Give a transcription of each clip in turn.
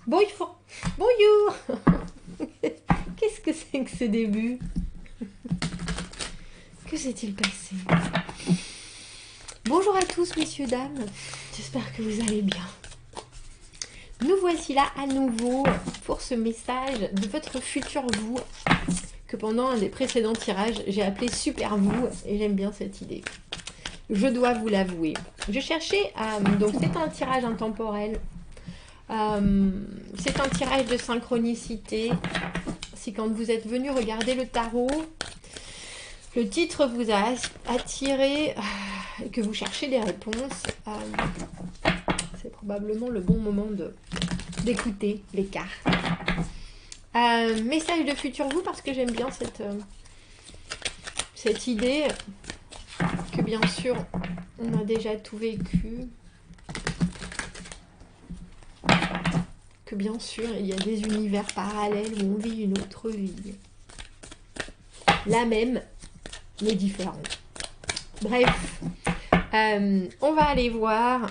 Bonjour. Bonjour. Qu'est-ce que c'est que ce début? Que s'est-il passé? Bonjour à tous, messieurs, dames. J'espère que vous allez bien. Nous voici là à nouveau pour ce message de votre futur vous que pendant un des précédents tirages, j'ai appelé Super Vous et j'aime bien cette idée. Je dois vous l'avouer. Je cherchais, donc c'est un tirage intemporel. C'est un tirage de synchronicité. Si quand vous êtes venu regarder le tarot, le titre vous a attiré et que vous cherchez des réponses, c'est probablement le bon moment d'écouter les cartes. Message de futur vous, parce que j'aime bien cette idée que bien sûr on a déjà tout vécu, que bien sûr il y a des univers parallèles où on vit une autre vie, la même mais différente. Bref, on va aller voir,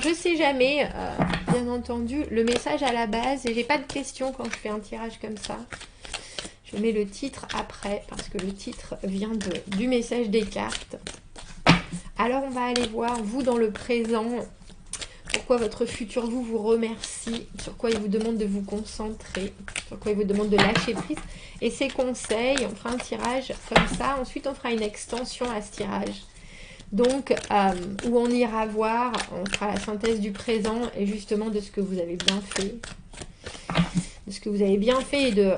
je sais jamais, bien entendu, le message à la base, et j'ai pas de questions quand je fais un tirage comme ça. Je mets le titre après, parce que le titre vient du message des cartes. Alors on va aller voir, vous dans le présent, pourquoi votre futur vous remercie, sur quoi il vous demande de vous concentrer, sur quoi il vous demande de lâcher prise, et ses conseils. On fera un tirage comme ça, ensuite on fera une extension à ce tirage. Donc, où on ira voir, on fera la synthèse du présent et justement de ce que vous avez bien fait. De ce que vous avez bien fait et de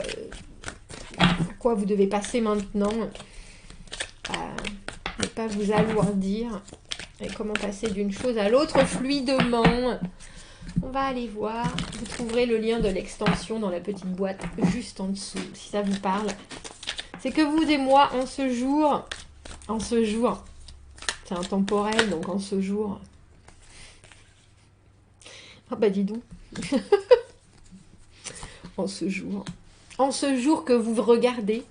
à quoi vous devez passer maintenant. Ne pas vous alourdir. Et comment passer d'une chose à l'autre fluidement. On va aller voir. Vous trouverez le lien de l'extension dans la petite boîte juste en dessous, si ça vous parle. C'est que vous et moi, en ce jour, c'est intemporel, donc en ce jour. Ah bah dis donc. En ce jour que vous regardez.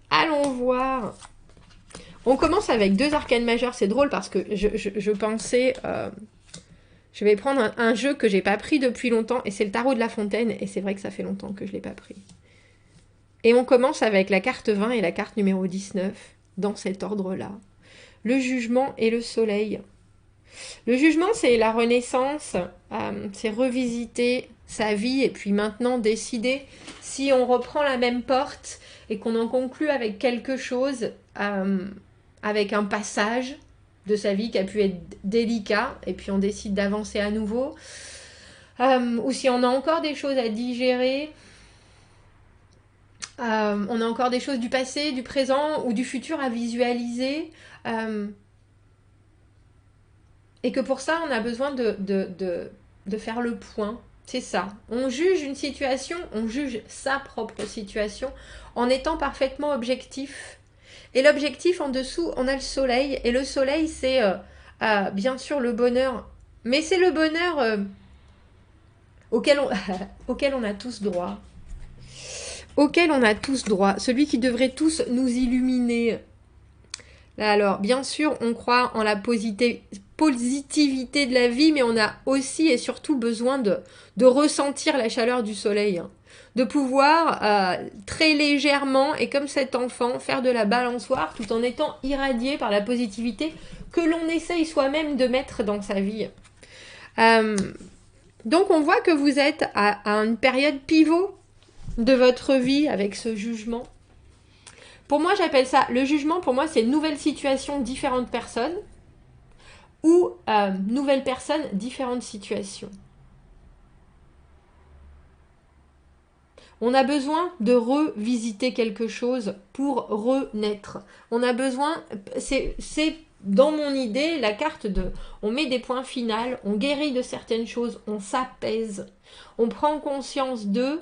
Allons voir. On commence avec 2 arcanes majeures. C'est drôle parce que je pensais... je vais prendre un jeu que j'ai pas pris depuis longtemps. Et c'est le tarot de la fontaine. Et c'est vrai que ça fait longtemps que je l'ai pas pris. Et on commence avec la carte 20 et la carte numéro 19. Dans cet ordre-là. Le jugement et le soleil. Le jugement, c'est la renaissance. C'est revisiter sa vie et puis maintenant décider si on reprend la même porte et qu'on en conclut avec quelque chose, avec un passage de sa vie qui a pu être délicat et puis on décide d'avancer à nouveau, ou si on a encore des choses à digérer, on a encore des choses du passé, du présent ou du futur à visualiser, et que pour ça on a besoin de faire le point. C'est ça. On juge une situation, on juge sa propre situation en étant parfaitement objectif. Et l'objectif en dessous, on a le soleil. Et le soleil, c'est bien sûr le bonheur. Mais c'est le bonheur auquel, auquel on a tous droit. Auquel on a tous droit. Celui qui devrait tous nous illuminer. Alors, bien sûr, on croit en la positivité de la vie, mais on a aussi et surtout besoin de ressentir la chaleur du soleil. De pouvoir très légèrement, et comme cet enfant, faire de la balançoire tout en étant irradié par la positivité que l'on essaye soi-même de mettre dans sa vie. Donc on voit que vous êtes à une période pivot de votre vie avec ce jugement. Pour moi, j'appelle ça, le jugement, pour moi, c'est une nouvelle situation, différentes personnes, ou nouvelle personne, différentes situations. On a besoin de revisiter quelque chose pour renaître. On a besoin, c'est dans mon idée, la carte de, on met des points finaux, on guérit de certaines choses, on s'apaise, on prend conscience d'eux,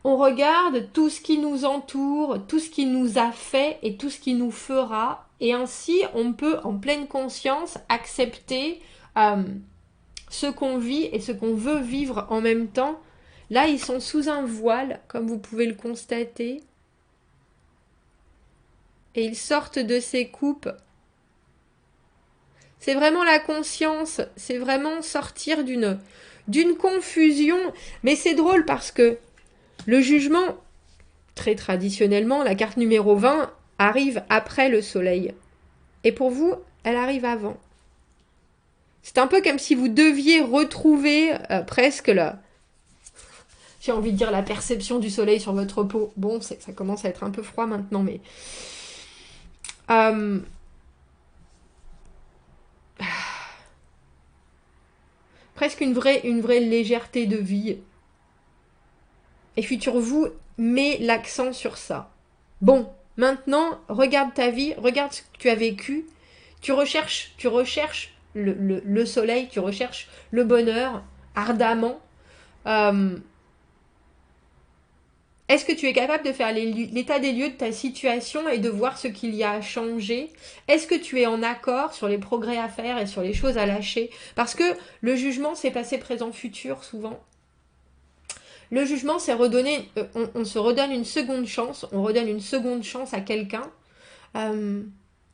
on regarde tout ce qui nous entoure, tout ce qui nous a fait et tout ce qui nous fera, et ainsi on peut en pleine conscience accepter ce qu'on vit et ce qu'on veut vivre en même temps. Là, ils sont sous un voile, comme vous pouvez le constater, et ils sortent de ces coupes. C'est vraiment la conscience, c'est vraiment sortir d'une confusion. Mais c'est drôle parce que le jugement, très traditionnellement, la carte numéro 20 arrive après le soleil. Et pour vous, elle arrive avant. C'est un peu comme si vous deviez retrouver presque j'ai envie de dire la perception du soleil sur votre peau. Bon, ça commence à être un peu froid maintenant, mais... presque une vraie légèreté de vie. Et Futur Vous met l'accent sur ça. Bon, maintenant, regarde ta vie, regarde ce que tu as vécu. Tu recherches le soleil, tu recherches le bonheur ardemment. Est-ce que tu es capable de faire l'état des lieux de ta situation et de voir ce qu'il y a à changer? Est-ce que tu es en accord sur les progrès à faire et sur les choses à lâcher? Parce que le jugement, c'est passé, présent, futur, souvent. Le jugement, c'est redonner... on se redonne une seconde chance. On redonne une seconde chance à quelqu'un.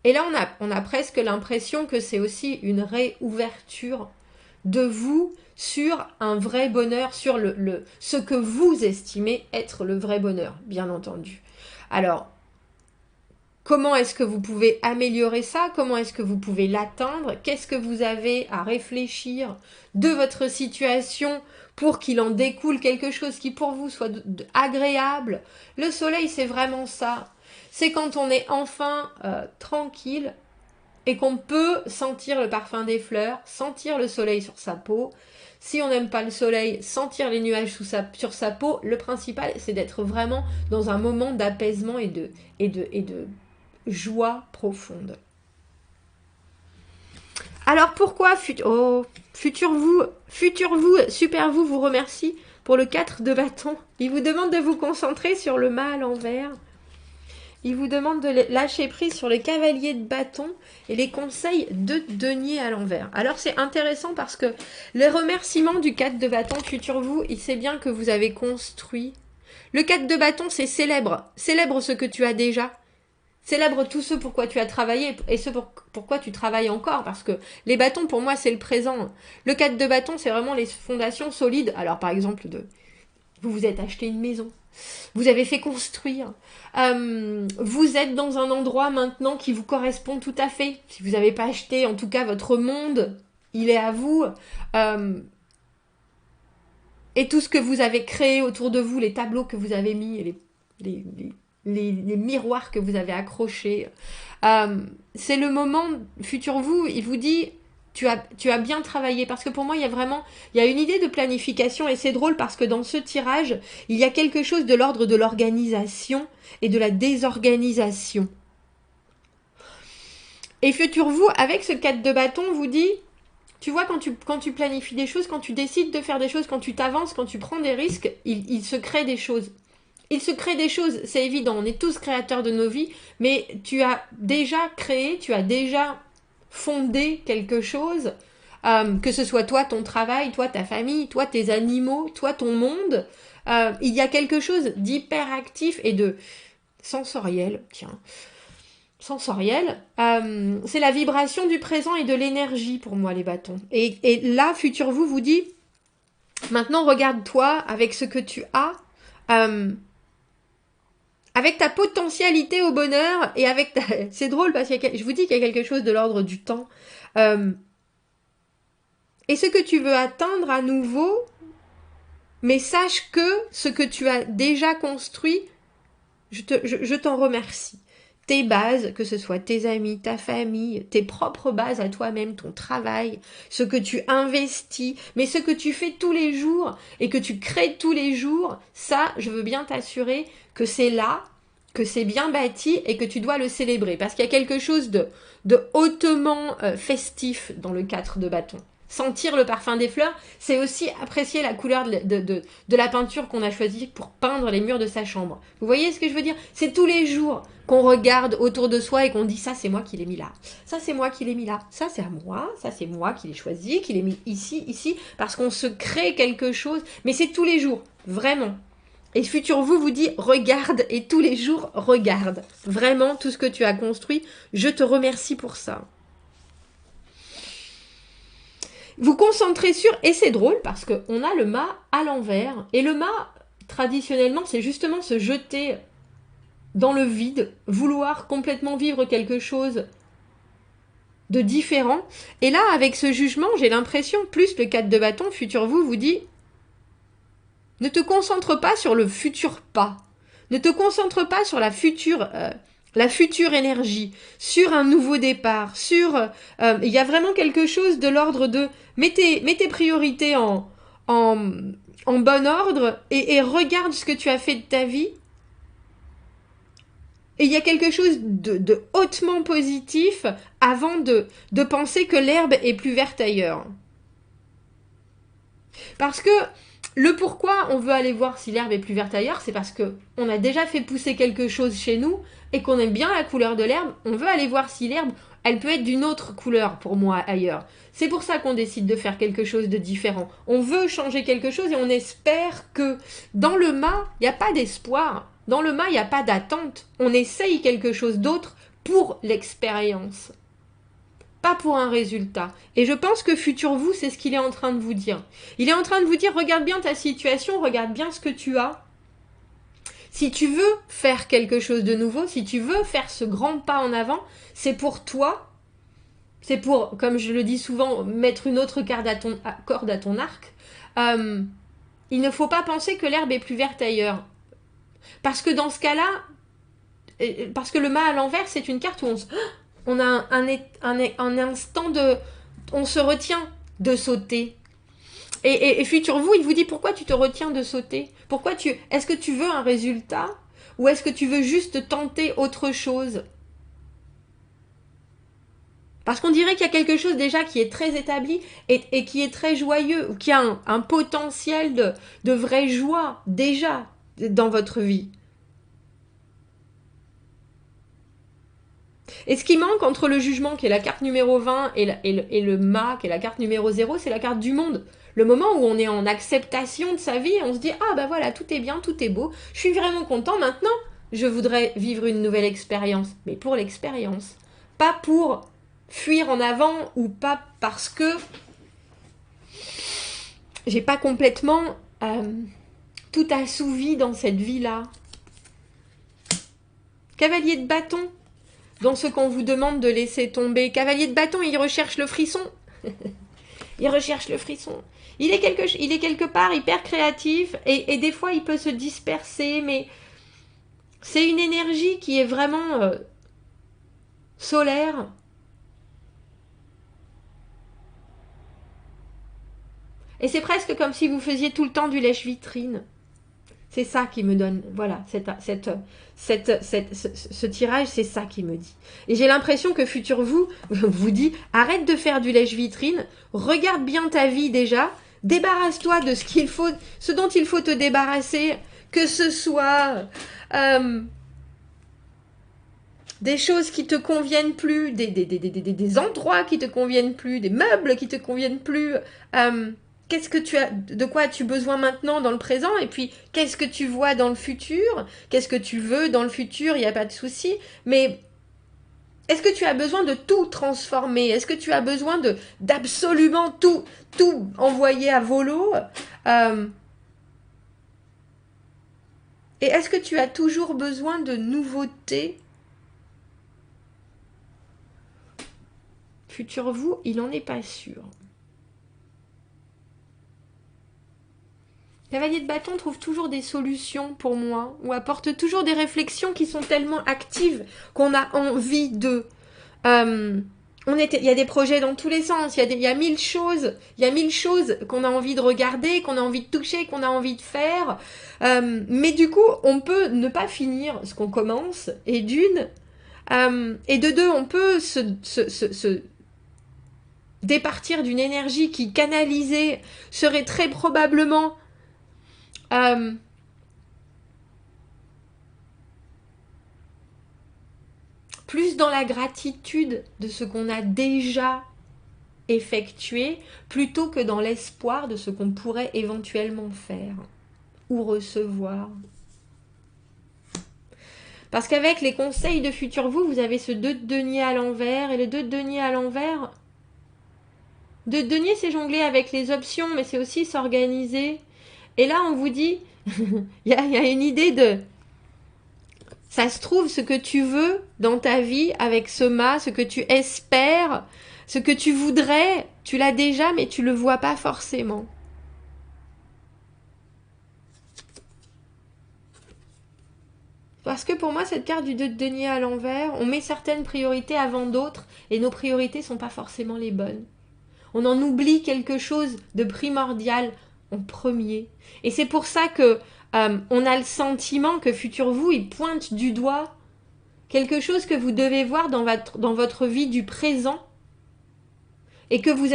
Et là, on a presque l'impression que c'est aussi une réouverture de vous sur un vrai bonheur, sur ce que vous estimez être le vrai bonheur, bien entendu. Alors, comment est-ce que vous pouvez améliorer ça? Comment est-ce que vous pouvez l'atteindre? Qu'est-ce que vous avez à réfléchir de votre situation pour qu'il en découle quelque chose qui pour vous soit agréable? Le soleil, c'est vraiment ça. C'est quand on est enfin tranquille et qu'on peut sentir le parfum des fleurs, sentir le soleil sur sa peau. Si on n'aime pas le soleil, sentir les nuages sur sa peau. Le principal, c'est d'être vraiment dans un moment d'apaisement et de joie profonde. Alors pourquoi Futur Vous, Super Vous remercie pour le 4 de bâton. Il vous demande de vous concentrer sur le mât à l'envers. Il vous demande de lâcher prise sur les cavaliers de bâton et les conseils de denier à l'envers. Alors c'est intéressant parce que les remerciements du 4 de bâton, Futur Vous, il sait bien que vous avez construit. Le 4 de bâton, c'est célèbre. Célèbre ce que tu as déjà. Célèbre tout ce pourquoi tu as travaillé et ce pourquoi tu travailles encore. Parce que les bâtons, pour moi, c'est le présent. Le 4 de bâton, c'est vraiment les fondations solides. Alors par exemple, vous vous êtes acheté une maison. Vous avez fait construire. Vous êtes dans un endroit maintenant qui vous correspond tout à fait. Si vous n'avez pas acheté, en tout cas, votre monde, il est à vous. Et tout ce que vous avez créé autour de vous, les tableaux que vous avez mis, les miroirs que vous avez accrochés, c'est le moment, Futur Vous, il vous dit... Tu as bien travaillé, parce que pour moi, il y a une idée de planification, et c'est drôle parce que dans ce tirage, il y a quelque chose de l'ordre de l'organisation et de la désorganisation. Et Futur Vous, avec ce 4 de bâton, vous dit, tu vois, quand tu planifies des choses, quand tu décides de faire des choses, quand tu t'avances, quand tu prends des risques, il se crée des choses. Il se crée des choses, c'est évident, on est tous créateurs de nos vies, mais tu as déjà créé, tu as déjà fonder quelque chose, que ce soit toi, ton travail, toi, ta famille, toi, tes animaux, toi, ton monde, il y a quelque chose d'hyperactif et de sensoriel, sensoriel, c'est la vibration du présent et de l'énergie pour moi, les bâtons. Et là, Futur Vous vous dit, maintenant regarde-toi avec ce que tu as, avec ta potentialité au bonheur et avec ta... C'est drôle parce que je vous dis qu'il y a quelque chose de l'ordre du temps. Et ce que tu veux atteindre à nouveau, mais sache que ce que tu as déjà construit, je t'en remercie. Tes bases, que ce soit tes amis, ta famille, tes propres bases à toi-même, ton travail, ce que tu investis, mais ce que tu fais tous les jours et que tu crées tous les jours, ça, je veux bien t'assurer que c'est là, que c'est bien bâti et que tu dois le célébrer. Parce qu'il y a quelque chose de hautement festif dans le 4 de bâton. Sentir le parfum des fleurs, c'est aussi apprécier la couleur de la peinture qu'on a choisie pour peindre les murs de sa chambre. Vous voyez ce que je veux dire? C'est tous les jours qu'on regarde autour de soi et qu'on dit ça c'est moi qui l'ai mis là, ça c'est moi qui l'ai mis là, ça c'est à moi, ça c'est moi qui l'ai choisi, qui l'ai mis ici, parce qu'on se crée quelque chose, mais c'est tous les jours, vraiment. Et Futur Vous vous dit regarde et tous les jours regarde. Vraiment tout ce que tu as construit, je te remercie pour ça. vous concentrez sur, et c'est drôle parce qu'on a le mât à l'envers, et le mât, traditionnellement, c'est justement se jeter dans le vide, vouloir complètement vivre quelque chose de différent. Et là, avec ce jugement, j'ai l'impression, plus le 4 de bâton, futur vous dit, ne te concentre pas sur le futur pas. Ne te concentre pas sur la future énergie, sur un nouveau départ, sur... Il y a vraiment quelque chose de l'ordre de... Mets tes priorités en bon ordre et regarde ce que tu as fait de ta vie. Et il y a quelque chose de hautement positif avant de penser que l'herbe est plus verte ailleurs. Parce que le pourquoi on veut aller voir si l'herbe est plus verte ailleurs, c'est parce qu'on a déjà fait pousser quelque chose chez nous et qu'on aime bien la couleur de l'herbe. On veut aller voir si l'herbe, elle peut être d'une autre couleur pour moi ailleurs. C'est pour ça qu'on décide de faire quelque chose de différent. On veut changer quelque chose et on espère que dans le mât, il n'y a pas d'espoir. Dans le mât, il n'y a pas d'attente. On essaye quelque chose d'autre pour l'expérience. Pas pour un résultat. Et je pense que futur vous, c'est ce qu'il est en train de vous dire. Il est en train de vous dire, regarde bien ta situation, regarde bien ce que tu as. Si tu veux faire quelque chose de nouveau, si tu veux faire ce grand pas en avant, c'est pour toi. C'est pour, comme je le dis souvent, mettre une autre corde à ton arc. Il ne faut pas penser que l'herbe est plus verte ailleurs. Parce que dans ce cas-là, parce que le mât à l'envers, c'est une carte où on a un instant de... On se retient de sauter. Et futur vous, il vous dit pourquoi tu te retiens de sauter. Est-ce que tu veux un résultat ou est-ce que tu veux juste tenter autre chose? Parce qu'on dirait qu'il y a quelque chose déjà qui est très établi et qui est très joyeux, ou qui a un potentiel de vraie joie déjà dans votre vie. Et ce qui manque entre le jugement, qui est la carte numéro 20, et le mât, qui est la carte numéro 0, c'est la carte du monde. Le moment où on est en acceptation de sa vie, on se dit « Ah ben voilà, tout est bien, tout est beau, je suis vraiment content, maintenant je voudrais vivre une nouvelle expérience. » Mais pour l'expérience, pas pour fuir en avant ou pas parce que j'ai pas complètement tout assouvi dans cette vie-là. Cavalier de bâton, dans ce qu'on vous demande de laisser tomber. Cavalier de bâton, il recherche le frisson. Il recherche le frisson. Il est quelque part hyper créatif et des fois il peut se disperser, mais c'est une énergie qui est vraiment solaire. Et c'est presque comme si vous faisiez tout le temps du lèche-vitrine. C'est ça qui me donne, voilà, ce tirage, c'est ça qui me dit. Et j'ai l'impression que futur vous dit, arrête de faire du lèche-vitrine, regarde bien ta vie déjà, débarrasse-toi de ce dont il faut te débarrasser, que ce soit des choses qui te conviennent plus, des endroits qui te conviennent plus, des meubles qui te conviennent plus, de quoi as-tu besoin maintenant dans le présent, et puis qu'est-ce que tu vois dans le futur, qu'est-ce que tu veux dans le futur, il n'y a pas de souci, mais est-ce que tu as besoin de tout transformer, est-ce que tu as besoin d'absolument tout envoyer à volo, et est-ce que tu as toujours besoin de nouveautés? Futur vous, il n'en est pas sûr. Cavalier de bâton trouve toujours des solutions pour moi, ou apporte toujours des réflexions qui sont tellement actives qu'on a envie de... il y a des projets dans tous les sens, il y a 1000 choses, qu'on a envie de regarder, qu'on a envie de toucher, qu'on a envie de faire, mais du coup, on peut ne pas finir ce qu'on commence, et et de deux, on peut se départir d'une énergie qui, canalisée, serait très probablement plus dans la gratitude de ce qu'on a déjà effectué, plutôt que dans l'espoir de ce qu'on pourrait éventuellement faire ou recevoir. Parce qu'avec les conseils de futur vous, vous avez ce 2 de denier à l'envers, et le 2 de denier à l'envers, De denier, c'est jongler avec les options, mais c'est aussi s'organiser. Et là, on vous dit, il y a une idée de... Ça se trouve, ce que tu veux dans ta vie avec ce mât, ce que tu espères, ce que tu voudrais, tu l'as déjà, mais tu le vois pas forcément. Parce que pour moi, cette carte du 2 de denier à l'envers, on met certaines priorités avant d'autres, et nos priorités sont pas forcément les bonnes. On en oublie quelque chose de primordial en premier. Et c'est pour ça que on a le sentiment que futur vous, il pointe du doigt quelque chose que vous devez voir dans votre vie du présent et que vous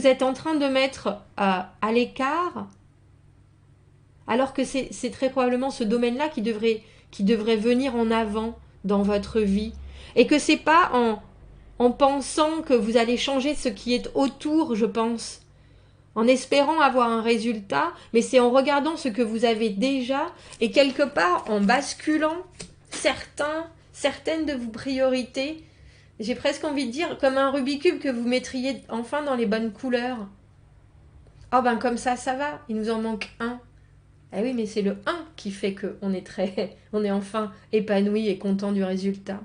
êtes en train de mettre à l'écart, alors que c'est très probablement ce domaine-là qui devrait venir en avant dans votre vie. Et que c'est pas en pensant que vous allez changer ce qui est autour, je pense, en espérant avoir un résultat, mais c'est en regardant ce que vous avez déjà et quelque part en basculant certaines de vos priorités. J'ai presque envie de dire comme un Rubik's Cube que vous mettriez enfin dans les bonnes couleurs. Oh ben comme ça va, il nous en manque un. Eh oui, mais c'est le 1 qui fait qu'on est on est enfin épanoui et content du résultat.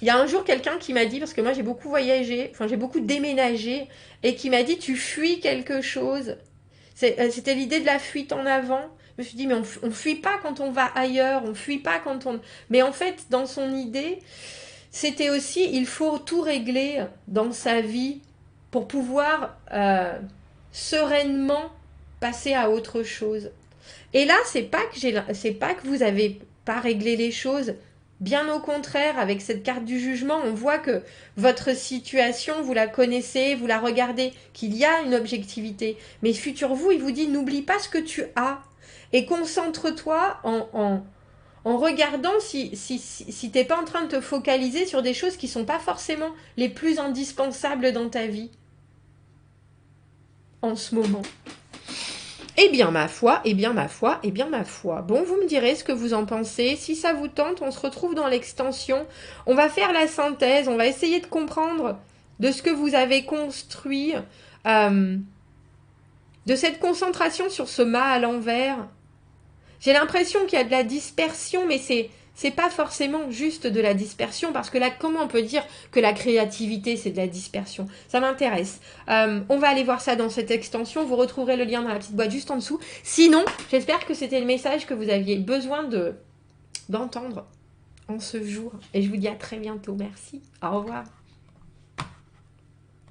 Il y a un jour quelqu'un qui m'a dit, parce que moi j'ai beaucoup voyagé, enfin j'ai beaucoup déménagé, et qui m'a dit tu fuis quelque chose. C'était l'idée de la fuite en avant. Je me suis dit mais on fuit pas quand on va ailleurs, on fuit pas quand on... Mais en fait dans son idée, c'était aussi il faut tout régler dans sa vie pour pouvoir sereinement passer à autre chose. Et là c'est pas que vous avez pas réglé les choses. Bien au contraire, avec cette carte du jugement, on voit que votre situation, vous la connaissez, vous la regardez, qu'il y a une objectivité. Mais futur vous, il vous dit, n'oublie pas ce que tu as. Et concentre-toi en regardant si t'es pas en train de te focaliser sur des choses qui sont pas forcément les plus indispensables dans ta vie. En ce moment. Eh bien ma foi, eh bien ma foi, eh bien ma foi. Bon, vous me direz ce que vous en pensez. Si ça vous tente, on se retrouve dans l'extension. On va faire la synthèse, on va essayer de comprendre de ce que vous avez construit, de cette concentration sur ce mât à l'envers. J'ai l'impression qu'il y a de la dispersion, mais c'est pas forcément juste de la dispersion, parce que là, comment on peut dire que la créativité, c'est de la dispersion? Ça m'intéresse. On va aller voir ça dans cette extension. Vous retrouverez le lien dans la petite boîte juste en dessous. Sinon, j'espère que c'était le message que vous aviez besoin d'entendre en ce jour. Et je vous dis à très bientôt. Merci. Au revoir.